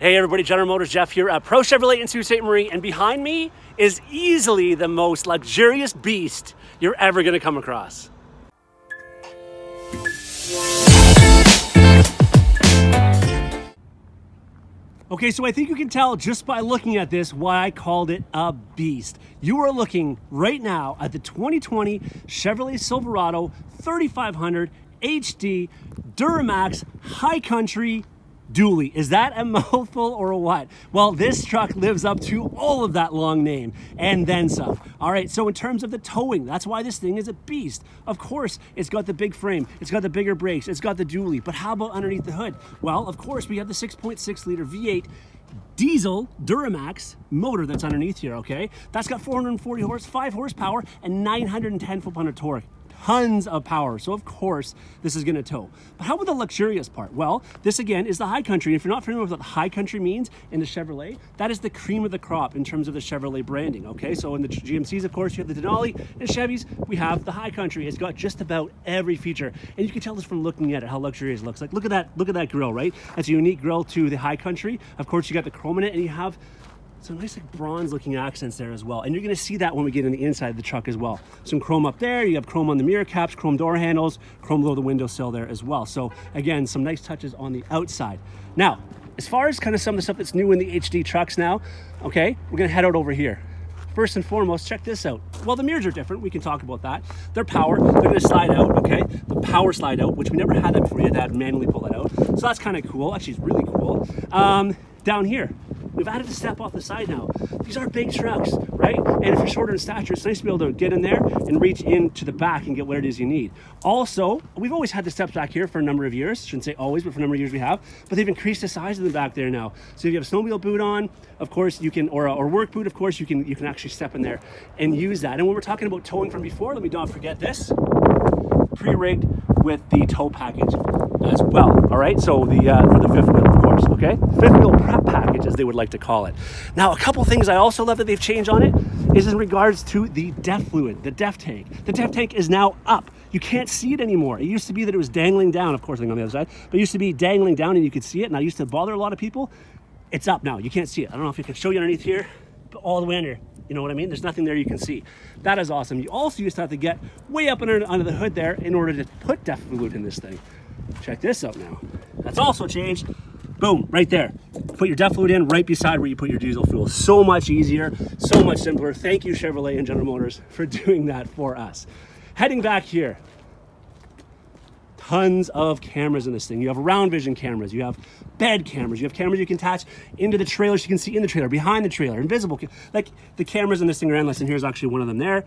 Hey everybody, General Motors Jeff here at Pro Chevrolet in Sault Ste. Marie, and behind me is easily the most luxurious beast you're ever gonna come across. Okay, so I think you can tell just by looking at this why I called it a beast. You are looking right now at the 2020 Chevrolet Silverado 3500 HD Duramax High Country Dually. Is that a mouthful or what? Well, this truck lives up to all of that long name and then some. All right, so in terms of the towing, that's why this thing is a beast. Of course, it's got the big frame, it's got the bigger brakes, it's got the dually, but how about underneath the hood? Well, of course, we have the 6.6 liter V8 diesel Duramax motor that's underneath here, okay? That's got 5 horsepower and 910 foot-pound of torque. Tons of power, so of course this is going to tow. But how about the luxurious part? Well, this again is the High Country. If you're not familiar with what High Country means in the Chevrolet, that is the cream of the crop in terms of the Chevrolet branding, okay? So in the GMCs, of course, you have the Denali, and Chevys, we have the High Country. It's got just about every feature, and you can tell this from looking at it, how luxurious it looks like. Look at that grille, right? That's a unique grille to the High Country. Of course, you got the chrome in it, and you have some nice like bronze looking accents there as well. And you're gonna see that when we get in the inside of the truck as well. Some chrome up there, you have chrome on the mirror caps, chrome door handles, chrome below the windowsill there as well. So again, some nice touches on the outside. Now, as far as kind of some of the stuff that's new in the HD trucks now, okay, we're gonna head out over here. First and foremost, check this out. Well, the mirrors are different. We can talk about that. They're power. They're going to slide out, okay? The power slide out, which we never had that before. You had to have manually pull it out. So that's kind of cool. Actually, it's really cool. Down here, we've added a step off the side now. These are big trucks, right? And if you're shorter in stature, it's nice to be able to get in there and reach into the back and get what it is you need. Also, we've always had the steps back here for a number of years. Shouldn't say always, but for a number of years we have. But they've increased the size of the back there now. So if you have a snowmobile boot on, of course you can, or work boot, of course you can actually step in there and use that. And when we're talking about towing from before, let me not forget this. Pre-rigged with the tow package as well. All right, so the for the fifth wheel, of course. Okay, fifth wheel prep package, as they would like to call it. Now, a couple things I also love that they've changed on it is in regards to the DEF fluid, the DEF tank. The DEF tank is now up. You can't see it anymore. It used to be that it was dangling down. Of course, on the other side, but it used to be dangling down and you could see it. And I used to bother a lot of people. It's up now. You can't see it. I don't know if I can show you underneath here, but all the way under. You know what I mean? There's nothing there you can see. That is awesome. You also used to have to get way up under the hood there in order to put DEF fluid in this thing. Check this out now. That's also changed. Boom, right there. Put your DEF fluid in right beside where you put your diesel fuel. So much easier, so much simpler. Thank you, Chevrolet and General Motors, for doing that for us. Heading back here. Tons of cameras in this thing. You have round vision cameras, you have bed cameras, you have cameras you can attach into the trailer so you can see in the trailer, behind the trailer, invisible. Like the cameras in this thing are endless, and here's actually one of them there.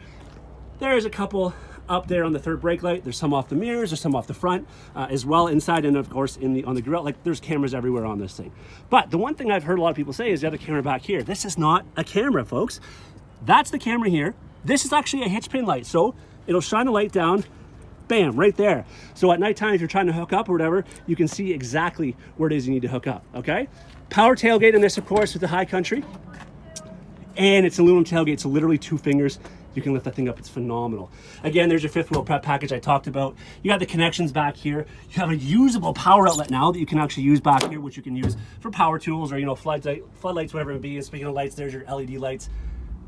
There's a couple up there on the third brake light. There's some off the mirrors, there's some off the front as well, inside, and of course on the grill. Like there's cameras everywhere on this thing. But the one thing I've heard a lot of people say is the other camera back here. This is not a camera, folks. That's the camera here. This is actually a hitch pin light, so it'll shine the light down. Bam, right there. So at nighttime, if you're trying to hook up or whatever, you can see exactly where it is you need to hook up, okay? Power tailgate in this, of course, with the High Country. And it's aluminum tailgate, so literally 2 fingers, you can lift that thing up. It's phenomenal. Again, there's your fifth wheel prep package I talked about. You got the connections back here. You have a usable power outlet now that you can actually use back here, which you can use for power tools or, you know, floodlights, whatever it be. And speaking of lights, there's your LED lights.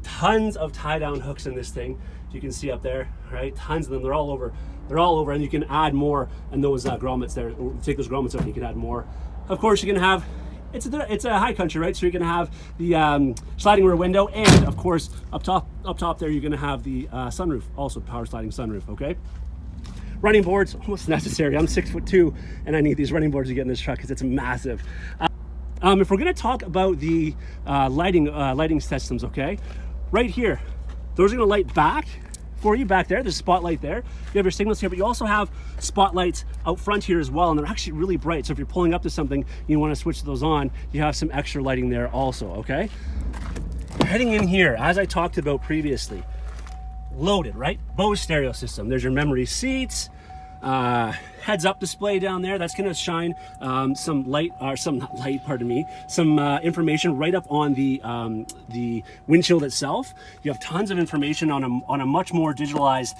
Tons of tie-down hooks in this thing. You can see up there, right? Tons of them. They're all over. They're all over, and you can add more in those grommets there. Take those grommets out and you can add more. Of course, you can have, it's a High Country, right? So you're gonna have the sliding rear window, and of course, up top there, you're gonna have the sunroof, also power sliding sunroof, okay? Running boards, almost necessary. I'm 6'2", and I need these running boards to get in this truck because it's massive. If we're gonna talk about the lighting systems, okay? Right here, those are gonna light back for you back there. There's a spotlight there. You have your signals here, but you also have spotlights out front here as well, and they're actually really bright. So if you're pulling up to something, you want to switch those on, you have some extra lighting there also, okay? Heading in here, as I talked about previously, loaded, right? Bose stereo system. There's your memory seats. heads up display down there. That's going to shine some light, or not light, pardon me, some information right up on the windshield itself. You have tons of information on a much more digitalized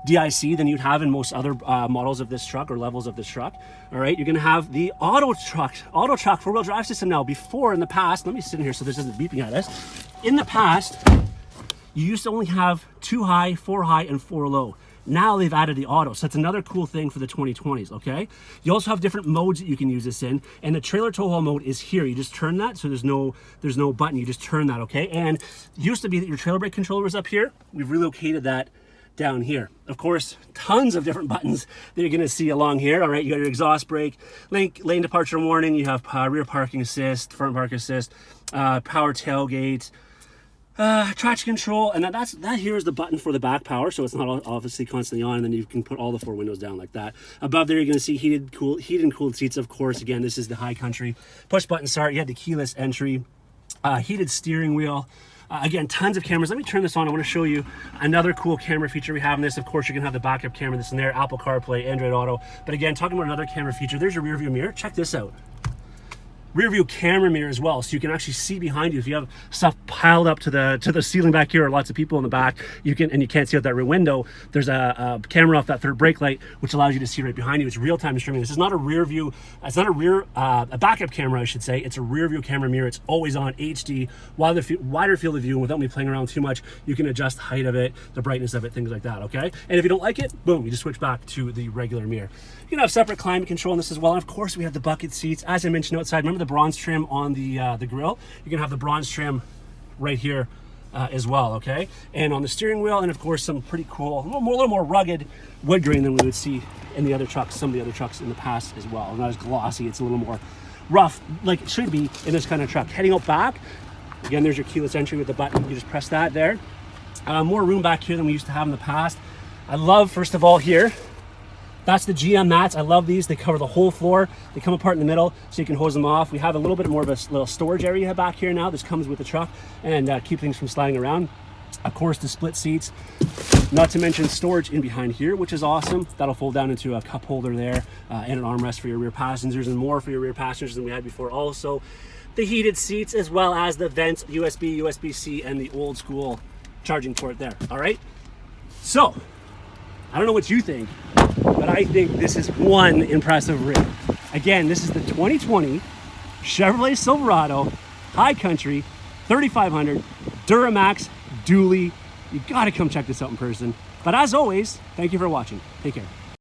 DIC than you'd have in most other models of this truck or levels of this truck. All right, you're going to have the auto truck four-wheel drive system now. Before, in the past, let me sit in here so this isn't beeping at us. In the past, you used to only have 2 high, 4 high, and 4 low. Now they've added the auto, so that's another cool thing for the 2020s, okay? You also have different modes that you can use this in, and the trailer tow haul mode is here. You just turn that, so there's no button, you just turn that, okay? And it used to be that your trailer brake controller was up here. We've relocated that down here. Of course, tons of different buttons that you're gonna see along here, all right? You got your exhaust brake, lane departure warning, you have rear parking assist, front park assist, power tailgate, traction control, and that here is the button for the back power, so it's not obviously constantly on, and then you can put all the 4 windows down like that. Above there, you're going to see heated and cooled seats, of course. Again, this is the High Country. Push button start, you had the keyless entry, heated steering wheel. Again, tons of cameras. Let me turn this on. I want to show you another cool camera feature we have in this. Of course, you're going to have the backup camera that's in there, Apple CarPlay, Android Auto. But again, talking about another camera feature, there's your rear view mirror. Check this out. Rear view camera mirror as well, so you can actually see behind you. If you have stuff piled up to the ceiling back here, or lots of people in the back, you can't see out that rear window. There's a camera off that third brake light, which allows you to see right behind you. It's real-time streaming. This is not a rear view. It's not a backup camera, I should say. It's a rear view camera mirror. It's always on HD, wider field of view, and without me playing around too much, you can adjust the height of it, the brightness of it, things like that. Okay, and if you don't like it, boom, you just switch back to the regular mirror. You can have separate climate control in this as well. And of course, we have the bucket seats. As I mentioned outside, remember the bronze trim on the grill? You can have the bronze trim right here as well, okay? And on the steering wheel, and of course, some pretty cool, a little more rugged wood grain than we would see in the other trucks, some of the other trucks in the past as well. Not as glossy, it's a little more rough, like it should be in this kind of truck. Heading out back, again, there's your keyless entry with the button. You just press that there. More room back here than we used to have in the past. I love, first of all, here, that's the GM mats. I love these. They cover the whole floor. They come apart in the middle, so you can hose them off. We have a little bit more of a little storage area back here now. This comes with the truck and keep things from sliding around. Of course, the split seats, not to mention storage in behind here, which is awesome. That'll fold down into a cup holder there and an armrest for your rear passengers, and more for your rear passengers than we had before. Also, the heated seats, as well as the vents, USB, USB-C, and the old school charging port there, all right? So, I don't know what you think, but I think this is one impressive rig. Again, this is the 2020 Chevrolet Silverado High Country 3500 Duramax Dually. You gotta come check this out in person. But as always, thank you for watching. Take care.